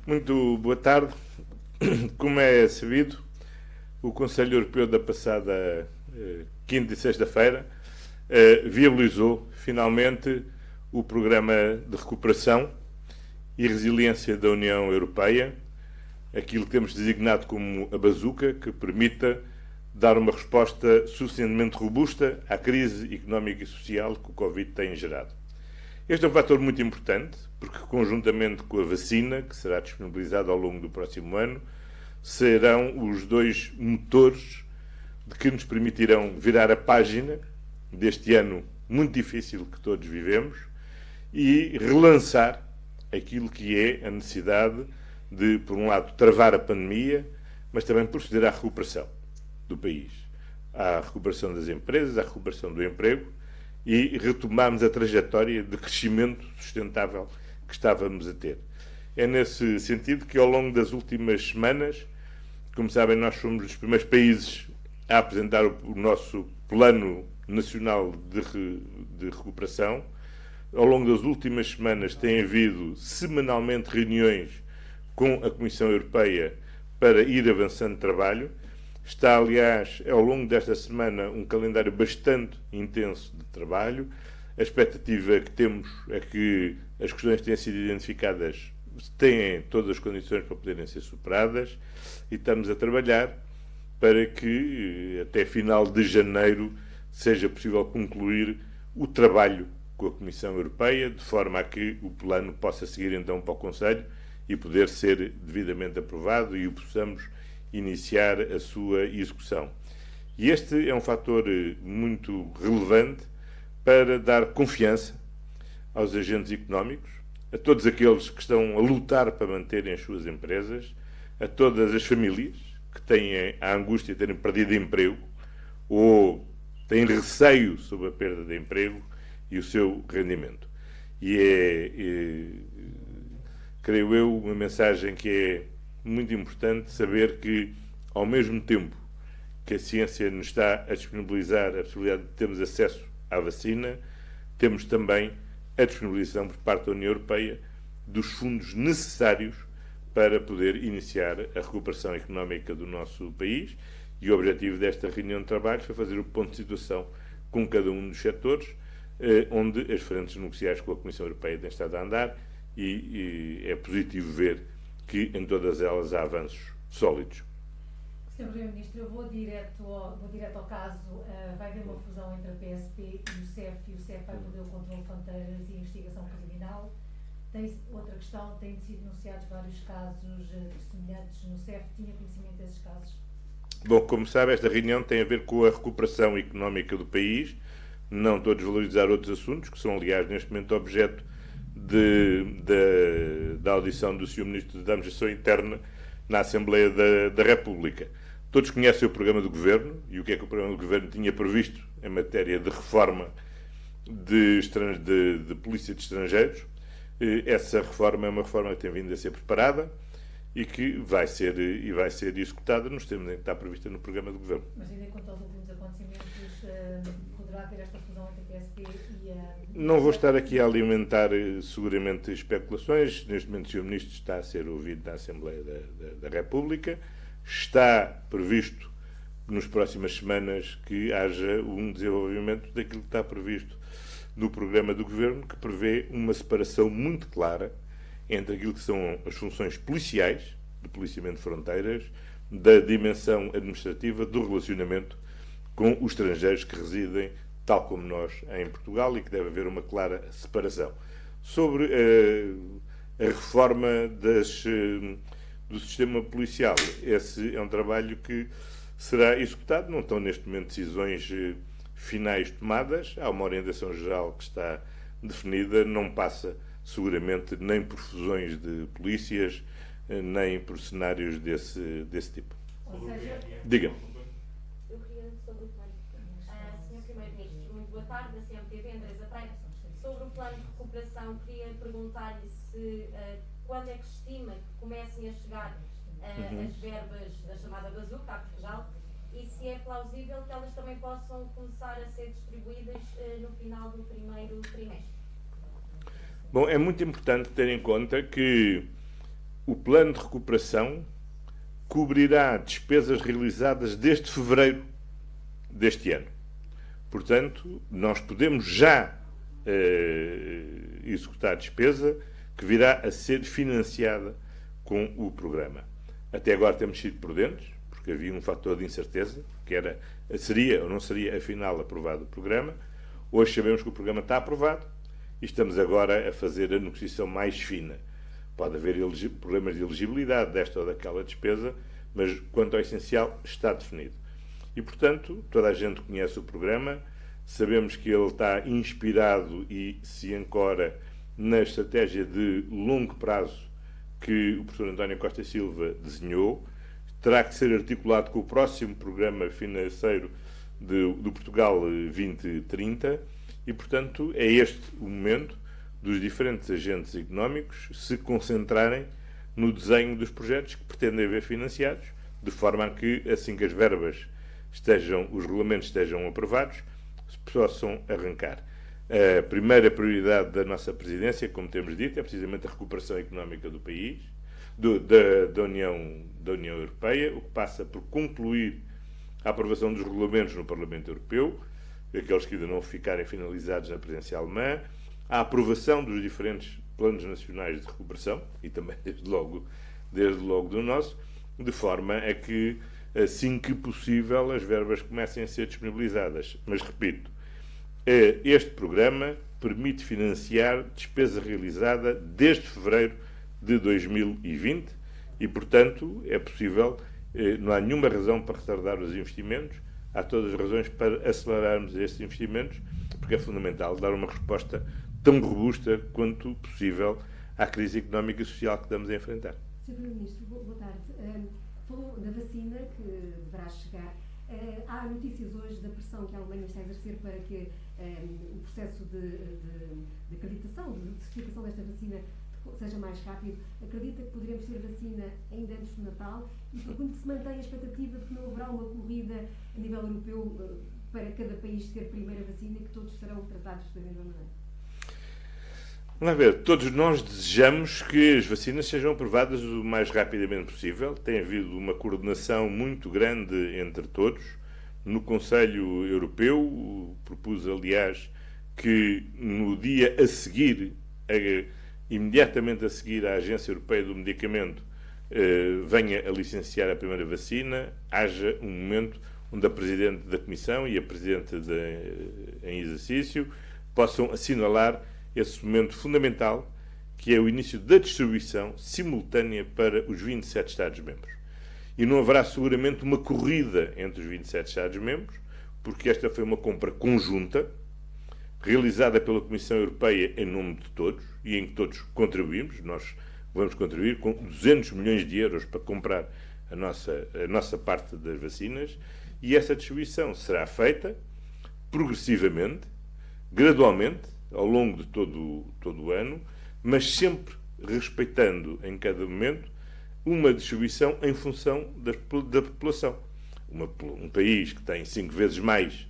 Muito boa tarde. Como é sabido, o Conselho Europeu da passada quinta e sexta-feira viabilizou finalmente o Programa de Recuperação e Resiliência da União Europeia, aquilo que temos designado como a bazuca, que permita dar uma resposta suficientemente robusta à crise económica e social que o Covid tem gerado. Este é um fator muito importante, porque conjuntamente com a vacina, que será disponibilizada ao longo do próximo ano, serão os dois motores de que nos permitirão virar a página deste ano muito difícil que todos vivemos e relançar aquilo que é a necessidade de, por um lado, travar a pandemia, mas também proceder à recuperação do país, à recuperação das empresas, à recuperação do emprego e retomarmos a trajetória de crescimento sustentável que estávamos a ter. É nesse sentido que, ao longo das últimas semanas, como sabem, nós fomos dos primeiros países a apresentar o nosso Plano Nacional de Recuperação. Ao longo das últimas semanas tem havido semanalmente reuniões com a Comissão Europeia para ir avançando trabalho. Está, aliás, ao longo desta semana, um calendário bastante intenso de trabalho. A expectativa que temos é que as questões que têm sido identificadas têm todas as condições para poderem ser superadas e estamos a trabalhar para que, até final de janeiro, seja possível concluir o trabalho com a Comissão Europeia, de forma a que o plano possa seguir então para o Conselho e poder ser devidamente aprovado e o possamos iniciar a sua execução. E este é um fator muito relevante para dar confiança aos agentes económicos, a todos aqueles que estão a lutar para manterem as suas empresas, a todas as famílias que têm a angústia de terem perdido emprego ou têm receio sobre a perda de emprego e o seu rendimento. E creio eu, uma mensagem que é muito importante saber que, ao mesmo tempo que a ciência nos está a disponibilizar a possibilidade de termos acesso à vacina, temos também a disponibilização por parte da União Europeia dos fundos necessários para poder iniciar a recuperação económica do nosso país, e o objetivo desta reunião de trabalho foi fazer o ponto de situação com cada um dos setores, onde as frentes negociais com a Comissão Europeia têm estado a andar, e é positivo ver que em todas elas há avanços sólidos. Sr. Primeiro-Ministro, eu vou direto ao caso. Vai haver uma fusão entre a PSP e o CEF, e o CEF vai perder o controle de fronteiras e a investigação criminal. Tem outra questão, têm sido denunciados vários casos semelhantes no CEF. Tinha conhecimento desses casos? Bom, como sabe, esta reunião tem a ver com a recuperação económica do país. Não estou a desvalorizar outros assuntos, que são, aliás, neste momento objeto da audição do Sr. Ministro da Administração Interna na Assembleia da República. Todos conhecem o programa do Governo e o que é que o programa do Governo tinha previsto em matéria de reforma de polícia de estrangeiros. Essa reforma é uma reforma que tem vindo a ser preparada e que vai ser executada nos termos em que está prevista no programa do Governo. Mas ainda quanto aos últimos acontecimentos, poderá ter esta fusão entre a PSP e a... Não vou estar aqui a alimentar seguramente especulações. Neste momento o Sr. Ministro está a ser ouvido na Assembleia da República. Está previsto nas próximas semanas que haja um desenvolvimento daquilo que está previsto no programa do Governo, que prevê uma separação muito clara entre aquilo que são as funções policiais, de policiamento de fronteiras, da dimensão administrativa, do relacionamento com os estrangeiros que residem, tal como nós, em Portugal, e que deve haver uma clara separação. Sobre a reforma do sistema policial, esse é um trabalho que será executado. Não estão neste momento decisões finais tomadas. Há uma orientação geral que está definida, não passa seguramente nem por fusões de polícias, nem por cenários desse tipo. Ou seja... Diga. Eu queria sobre o plano. Sr. Primeiro-Ministro, muito boa tarde, da CMTV, Andresa Pereira. Sobre o plano de recuperação, queria perguntar-lhe se quando é que estima que comecem a chegar as verbas da chamada bazuca, a Portugal, e se é plausível que elas também possam começar a ser distribuídas no final do primeiro trimestre. Bom, é muito importante ter em conta que o plano de recuperação cobrirá despesas realizadas desde fevereiro deste ano. Portanto, nós podemos já executar a despesa que virá a ser financiada com o programa. Até agora temos sido prudentes, porque havia um fator de incerteza, que era, seria ou não seria afinal aprovado o programa. Hoje sabemos que o programa está aprovado e estamos agora a fazer a negociação mais fina. Pode haver problemas de elegibilidade desta ou daquela despesa, mas quanto ao essencial está definido. E, portanto, toda a gente conhece o programa, sabemos que ele está inspirado e se ancora na estratégia de longo prazo que o professor António Costa e Silva desenhou. Terá que ser articulado com o próximo programa financeiro do Portugal 2030 e, portanto, é este o momento dos diferentes agentes económicos se concentrarem no desenho dos projetos que pretendem ver financiados, de forma a que, assim que as verbas os regulamentos estejam aprovados, se possam arrancar. A primeira prioridade da nossa presidência, como temos dito, é precisamente a recuperação económica do país, da União Europeia, o que passa por concluir a aprovação dos regulamentos no Parlamento Europeu, aqueles que ainda não ficarem finalizados na presidência alemã, a aprovação dos diferentes planos nacionais de recuperação, e também desde logo do nosso, de forma a que, assim que possível, as verbas comecem a ser disponibilizadas. Mas, repito, este programa permite financiar despesa realizada desde fevereiro de 2020 e, portanto, é possível, não há nenhuma razão para retardar os investimentos, há todas as razões para acelerarmos estes investimentos, porque é fundamental dar uma resposta tão robusta quanto possível à crise económica e social que estamos a enfrentar. Sr. Primeiro-Ministro, boa tarde. Falou da vacina que deverá chegar. Há notícias hoje da pressão que a Alemanha está a exercer para que o processo de acreditação, de certificação desta vacina seja mais rápido. Acredita que poderemos ter vacina ainda antes do Natal? E pergunto se mantém a expectativa de que não haverá uma corrida a nível europeu para cada país ter primeira vacina e que todos serão tratados da mesma maneira? Vamos ver, todos nós desejamos que as vacinas sejam aprovadas o mais rapidamente possível. Tem havido uma coordenação muito grande entre todos. No Conselho Europeu, propus, aliás, que no dia a seguir, imediatamente a seguir à Agência Europeia do Medicamento, venha a licenciar a primeira vacina, haja um momento onde a Presidente da Comissão e a Presidente em exercício possam assinalar esse momento fundamental, que é o início da distribuição simultânea para os 27 Estados-membros. E não haverá seguramente uma corrida entre os 27 Estados-membros, porque esta foi uma compra conjunta, realizada pela Comissão Europeia em nome de todos, e em que todos contribuímos. Nós vamos contribuir com 200 milhões de euros para comprar a nossa parte das vacinas, e essa distribuição será feita progressivamente, gradualmente, ao longo de todo o ano, mas sempre respeitando em cada momento uma distribuição em função da população. Um país que tem 5 vezes mais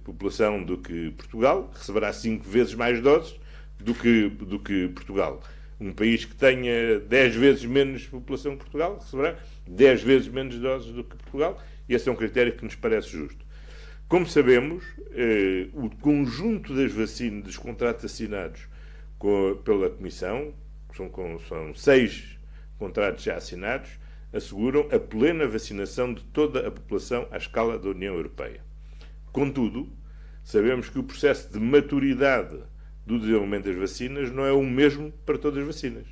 população do que Portugal receberá 5 vezes mais doses do que Portugal. Um país que tenha 10 vezes menos população que Portugal receberá 10 vezes menos doses do que Portugal, e esse é um critério que nos parece justo. Como sabemos, o conjunto das vacinas, dos contratos assinados pela Comissão, são 6 contratos já assinados, asseguram a plena vacinação de toda a população à escala da União Europeia. Contudo, sabemos que o processo de maturidade do desenvolvimento das vacinas não é o mesmo para todas as vacinas.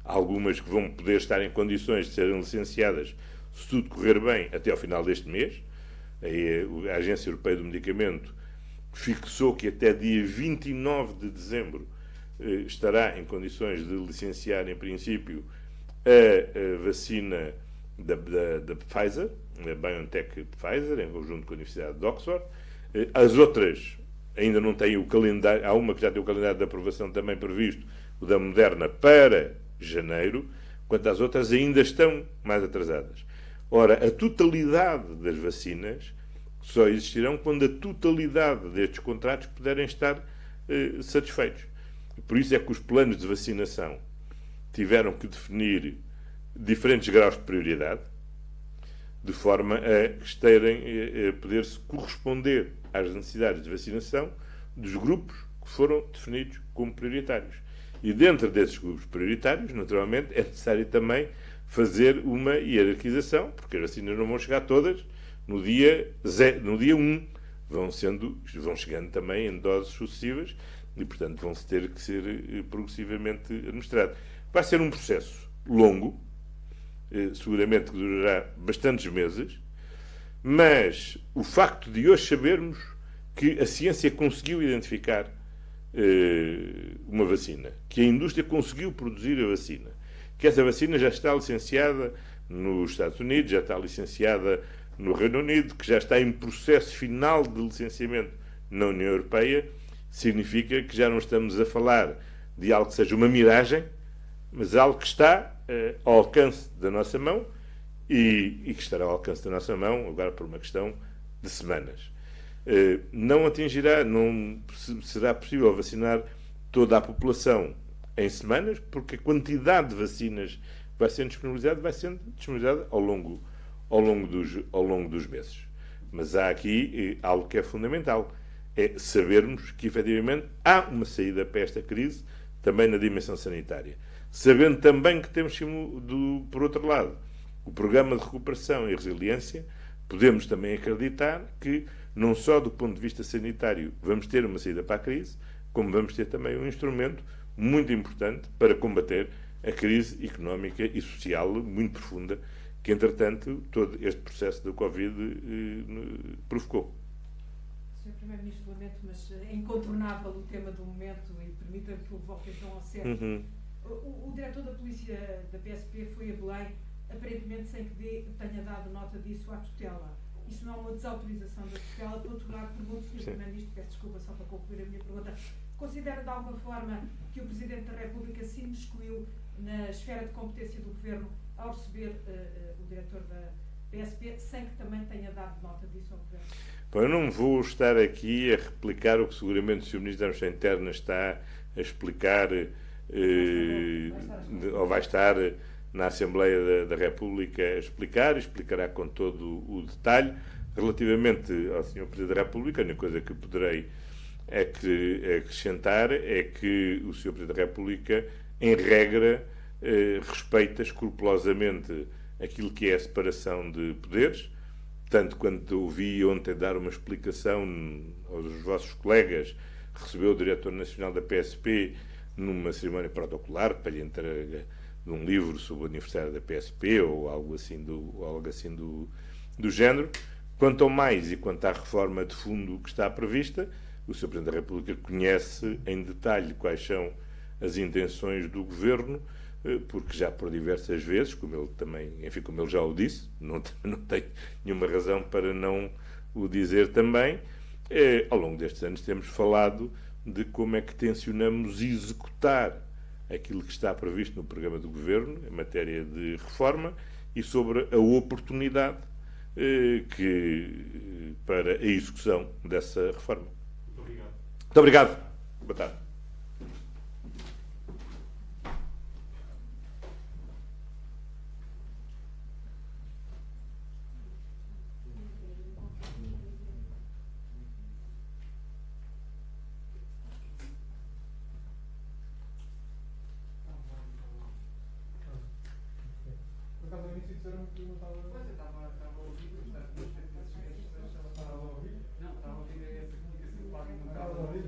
Há algumas que vão poder estar em condições de serem licenciadas, se tudo correr bem, até ao final deste mês. A Agência Europeia do Medicamento fixou que até dia 29 de dezembro estará em condições de licenciar, em princípio, a vacina da Pfizer, a BioNTech Pfizer, em conjunto com a Universidade de Oxford. As outras ainda não têm o calendário, há uma que já tem o calendário de aprovação também previsto, o da Moderna, para janeiro, enquanto as outras ainda estão mais atrasadas. Ora, a totalidade das vacinas só existirão quando a totalidade destes contratos puderem estar satisfeitos. Por isso é que os planos de vacinação tiveram que definir diferentes graus de prioridade, de forma a poder-se corresponder às necessidades de vacinação dos grupos que foram definidos como prioritários. E dentro desses grupos prioritários, naturalmente, é necessário também fazer uma hierarquização, porque as vacinas não vão chegar todas no dia 1. Vão chegando também em doses sucessivas e, portanto, vão ter que ser progressivamente administradas. Vai ser um processo longo, seguramente que durará bastantes meses, mas o facto de hoje sabermos que a ciência conseguiu identificar uma vacina, que a indústria conseguiu produzir a vacina, que essa vacina já está licenciada nos Estados Unidos, já está licenciada no Reino Unido, que já está em processo final de licenciamento na União Europeia, significa que já não estamos a falar de algo que seja uma miragem, mas algo que está ao alcance da nossa mão e que estará ao alcance da nossa mão agora por uma questão de semanas. Não será possível vacinar toda a população em semanas, porque a quantidade de vacinas que vai sendo disponibilizada ao longo dos meses. Mas há aqui algo que é fundamental, é sabermos que efetivamente há uma saída para esta crise, também na dimensão sanitária. Sabendo também que temos, por outro lado, o programa de recuperação e resiliência, podemos também acreditar que, não só do ponto de vista sanitário, vamos ter uma saída para a crise, como vamos ter também um instrumento muito importante para combater a crise económica e social muito profunda que, entretanto, todo este processo da Covid provocou. Sr. Primeiro-Ministro, lamento, mas é incontornável o tema do momento e permita que eu volte então ao certo. O diretor da polícia da PSP foi a Belém, aparentemente sem que tenha dado nota disso à tutela. Isso não é uma desautorização da tutela. Por outro lado, pergunto, Sr. Primeiro-Ministro, peço desculpa só para concluir a minha pergunta, considera de alguma forma que o Presidente da República se imiscuiu na esfera de competência do Governo ao receber o diretor da PSP, sem que também tenha dado nota disso ao Governo? Bom, eu não vou estar aqui a replicar o que seguramente o Sr. Ministro da Administração Interna está a explicar, ou vai estar na Assembleia da República a explicar, e explicará com todo o detalhe. Relativamente ao Sr. Presidente da República, a única coisa que poderei acrescentar é que o Sr. Presidente da República, em regra, respeita escrupulosamente aquilo que é a separação de poderes, tanto quanto ouvi ontem dar uma explicação aos vossos colegas, recebeu o Diretor Nacional da PSP numa cerimónia protocolar para lhe entrega de um livro sobre o aniversário da PSP ou algo assim do género. Quanto ao mais e quanto à reforma de fundo que está prevista, o Sr. Presidente da República conhece em detalhe quais são as intenções do Governo, porque já por diversas vezes, como ele já o disse, não tem nenhuma razão para não o dizer também, ao longo destes anos temos falado de como é que tencionamos executar aquilo que está previsto no programa do Governo em matéria de reforma e sobre a oportunidade para a execução dessa reforma. Muito obrigado. Muito obrigado. Boa tarde. Não, estava a ouvir essa comunicação. Não, estava a ouvir.